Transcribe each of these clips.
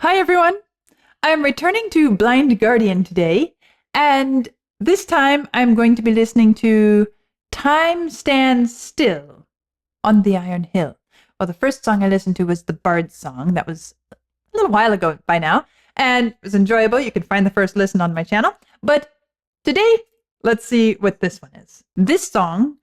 Hi everyone! I am returning to Blind Guardian today, and this time I'm going to be listening to Time Stands Still on the Iron Hill. Well, the first song I listened to was the Bard's Song. That was a little while ago by now, and it was enjoyable. You can find the first listen on my channel. But today, let's see what this one is. This song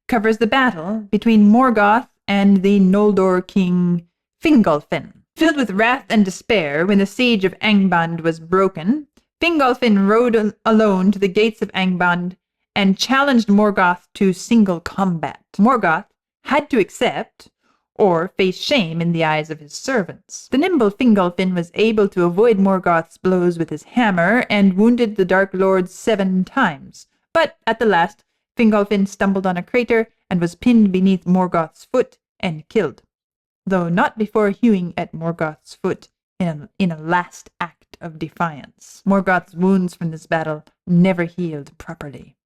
covers the battle between Morgoth and the Noldor king Fingolfin. Filled with wrath and despair, when the siege of Angband was broken, Fingolfin rode alone to the gates of Angband and challenged Morgoth to single combat. Morgoth had to accept, or face shame in the eyes of his servants. The nimble Fingolfin was able to avoid Morgoth's blows with his hammer and wounded the Dark Lord 7 times. But at the last, Fingolfin stumbled on a crater and was pinned beneath Morgoth's foot and killed, though not before hewing at Morgoth's foot in a last act of defiance. Morgoth's wounds from this battle never healed properly.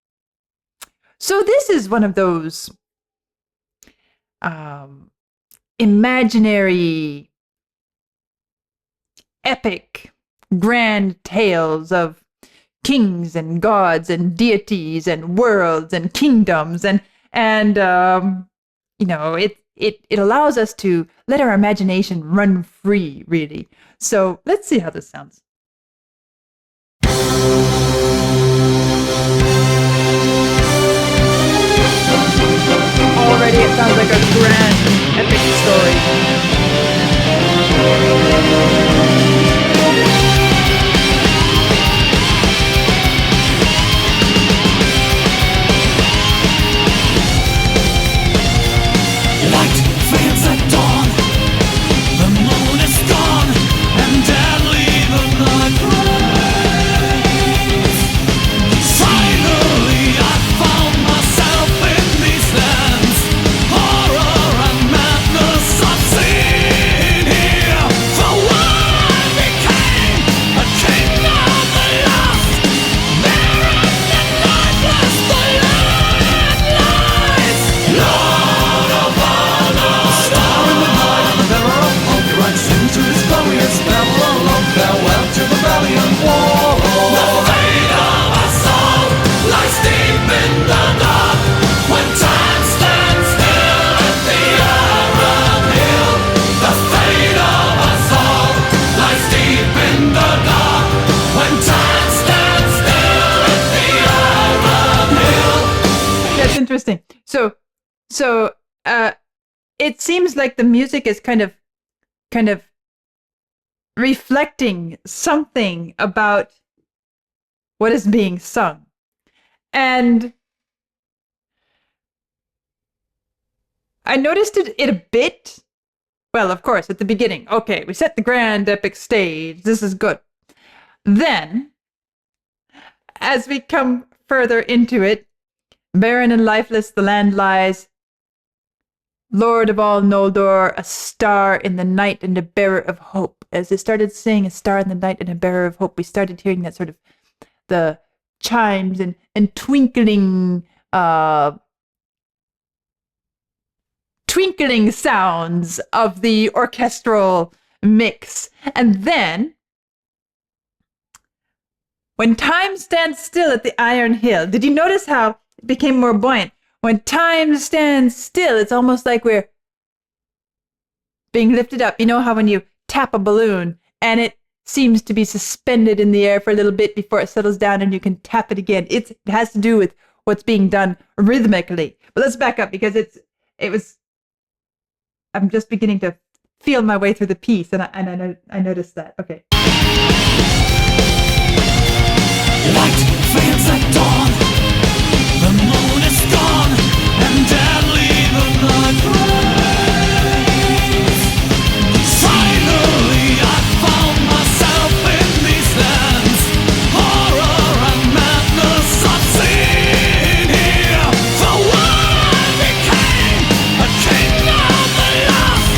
So this is one of those imaginary, epic, grand tales of kings and gods and deities and worlds and kingdoms and you know, it allows us to let our imagination run free, really. So let's see how this sounds. Already it sounds like a grand, epic story. Interesting. So it seems like the music is kind of reflecting something about what is being sung. And I noticed it a bit. Well, of course, at the beginning. Okay, we set the grand epic stage. This is good. Then, as we come further into it, barren and lifeless the land lies, Lord of all Noldor, a star in the night and a bearer of hope. As they started saying a star in the night and a bearer of hope, we started hearing that sort of the chimes and twinkling sounds of the orchestral mix. And then, when time stands still at the Iron Hill, did you notice how it became more buoyant? When time stands still, it's almost like we're being lifted up. You know how when you tap a balloon and it seems to be suspended in the air for a little bit before it settles down and you can tap it again. It has to do with what's being done rhythmically. But let's back up because I'm just beginning to feel my way through the piece and I noticed that. Okay. Light fades at dawn. The moon is gone, and deadly the night reigns. Finally, I found myself in these lands. Horror and madness I've seen here. The world became a king of the lost.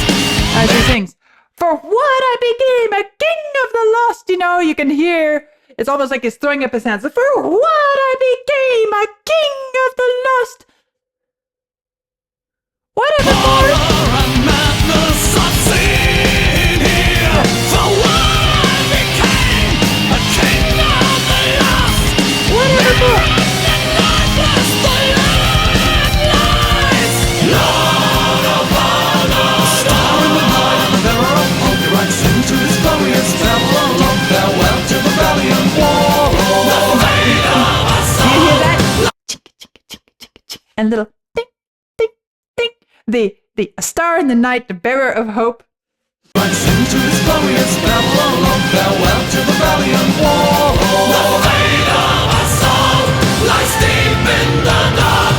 As he sings, for what I became a king of the lost, you know, you can hear. It's almost like he's throwing up his hands. For what I became a king of the lost. What are the horror and madness I've seen here. For what and little ding, ding, ding. The a star in the night, the bearer of hope. Runs into this glorious Babylon, farewell to the valiant war. The fate of us all lies deep in the dark.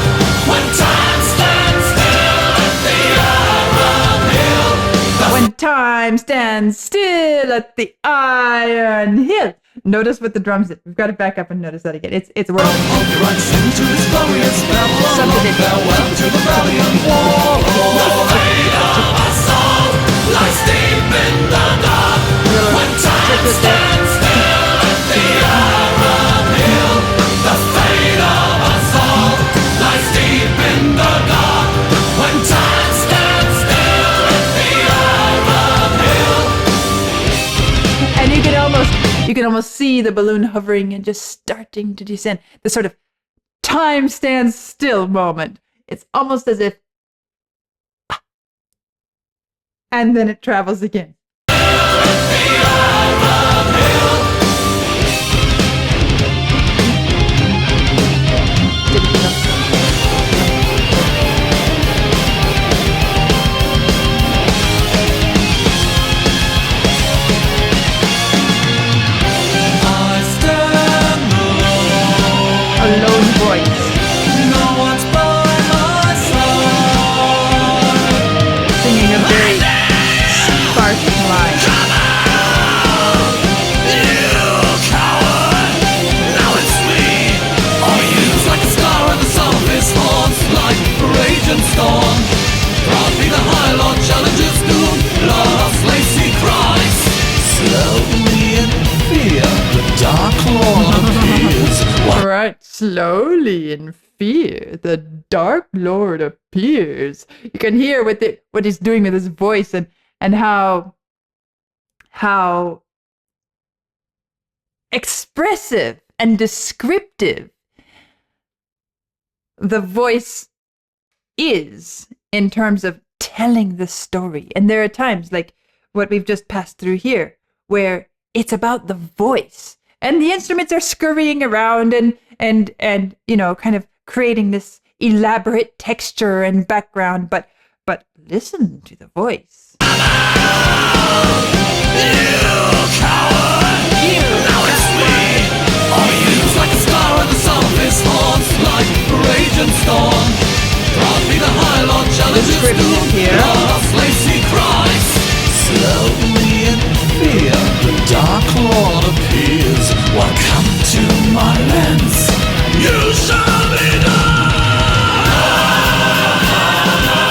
When time stands still at the Iron Hill. When time stands still at the Iron Hill. Notice what the drums did. We've got to back up and notice that again. It's a word. Runs into this glorious Babylon, farewell to the valiant war. The fate of us all lies deep in the dark. When time stands still at the Iron Hill. The fate of us all lies deep in the dark. When time stands still at the Iron Hill. And you can almost see the balloon hovering and just starting to descend. The sort of time stands still moment. It's almost as if, and then it travels again. A lone voice. No one's by my side. Singing a very sparse line. You coward! Now it's me. All you use like a scar in the surface haunts like raging storm. Proudly the High Lord challenges doom. Lost Lacey cries. Slowly in fear, the Dark Lord appears. All right, slowly in fear, the Dark Lord appears. You can hear what he's doing with his voice and how expressive and descriptive the voice is in terms of telling the story. And there are times like what we've just passed through here where it's about the voice and the instruments are scurrying around and you know, kind of creating this elaborate texture and background, but listen to the voice. You coward! Now it's me. All you use like a scar in the surface haunts like raging storm. Proudly the High Lord challenges doom. Here. Lost Lacey cries. Slowly in fear, the Dark Lord appears. Welcome to my lands. You shall be done.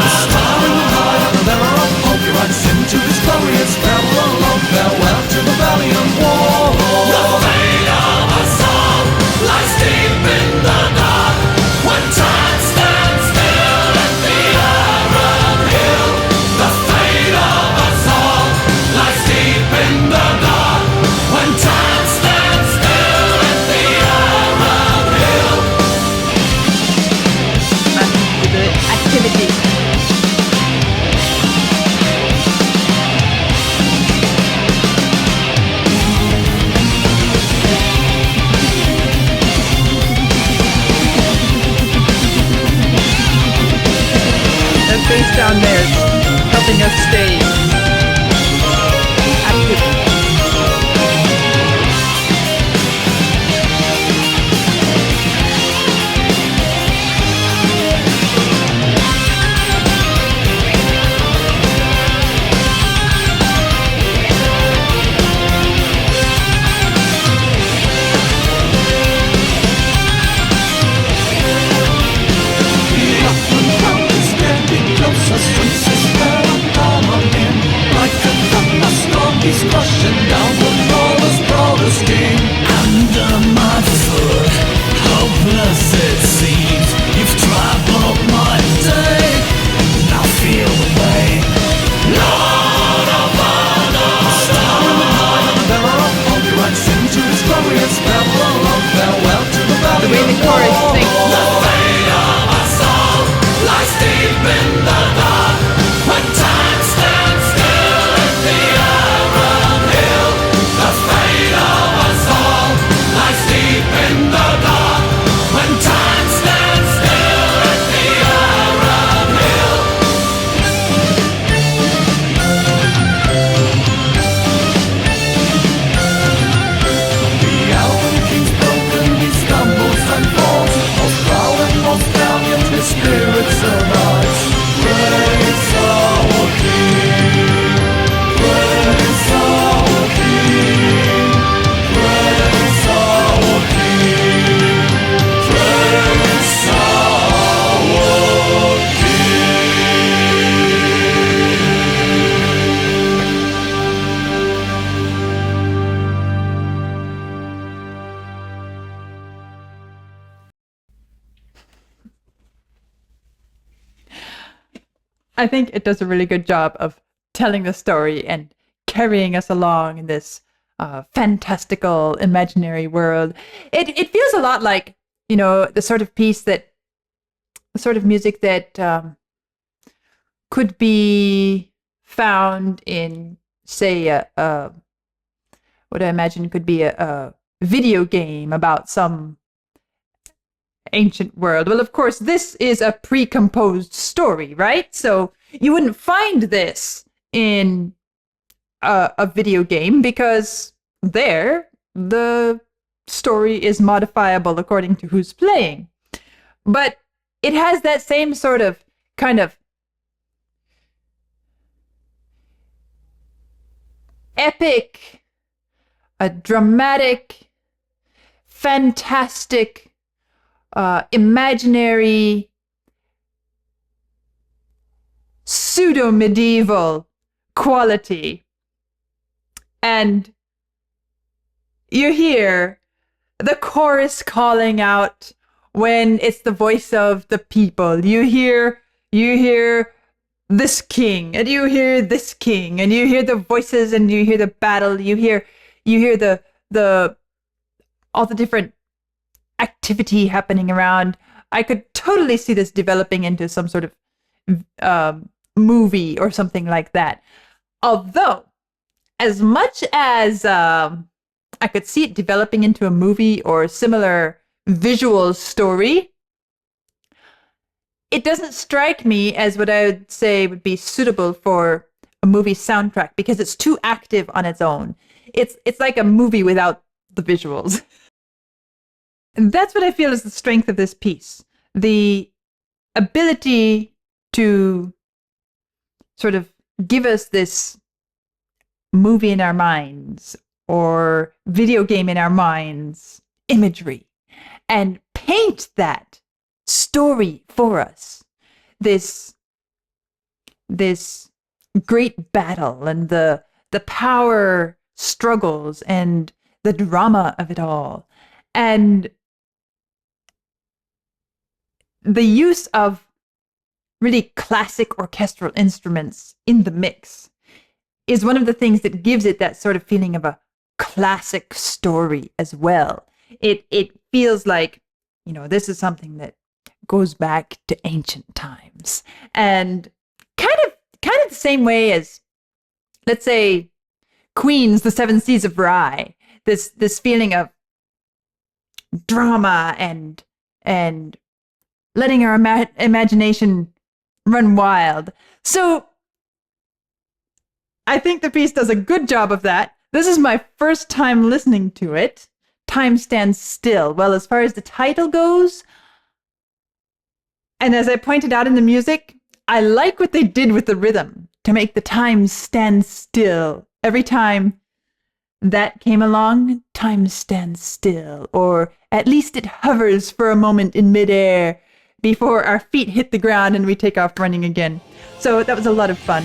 The star in the night, the bearer of hope, he runs into this glorious Babylon. Farewell I think it does a really good job of telling the story and carrying us along in this fantastical, imaginary world. It feels a lot like, the sort of music that could be found in, say, what I imagine could be a video game about some ancient world. Well, of course, this is a pre-composed story, right? So you wouldn't find this in a video game because the story is modifiable according to who's playing. But it has that same sort of kind of epic, a dramatic, fantastic, imaginary, pseudo-medieval quality. And you hear the chorus calling out when it's the voice of the people. You hear this king, and you hear this king, and you hear the voices, and you hear the battle. You hear the all the different activity happening around. I could totally see this developing into some sort of movie or something like that. Although, as much as I could see it developing into a movie or similar visual story, it doesn't strike me as what I would say would be suitable for a movie soundtrack because it's too active on its own. It's like a movie without the visuals. And that's what I feel is the strength of this piece. The ability to sort of give us this movie in our minds or video game in our minds imagery and paint that story for us. This great battle and the power struggles and the drama of it all. And the use of really classic orchestral instruments in the mix is one of the things that gives it that sort of feeling of a classic story as well. It feels like, this is something that goes back to ancient times, and kind of the same way as, let's say, Queen's The Seven Seas of Rye. This feeling of drama and letting our imagination run wild. So I think the piece does a good job of that. This is my first time listening to it. Time Stands Still. Well, as far as the title goes, and as I pointed out in the music, I like what they did with the rhythm to make the time stand still. Every time that came along, time stands still, or at least it hovers for a moment in midair before our feet hit the ground and we take off running again. So that was a lot of fun.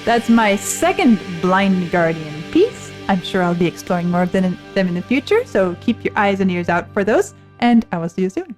That's my second Blind Guardian piece. I'm sure I'll be exploring more of them in the future, so keep your eyes and ears out for those, and I will see you soon.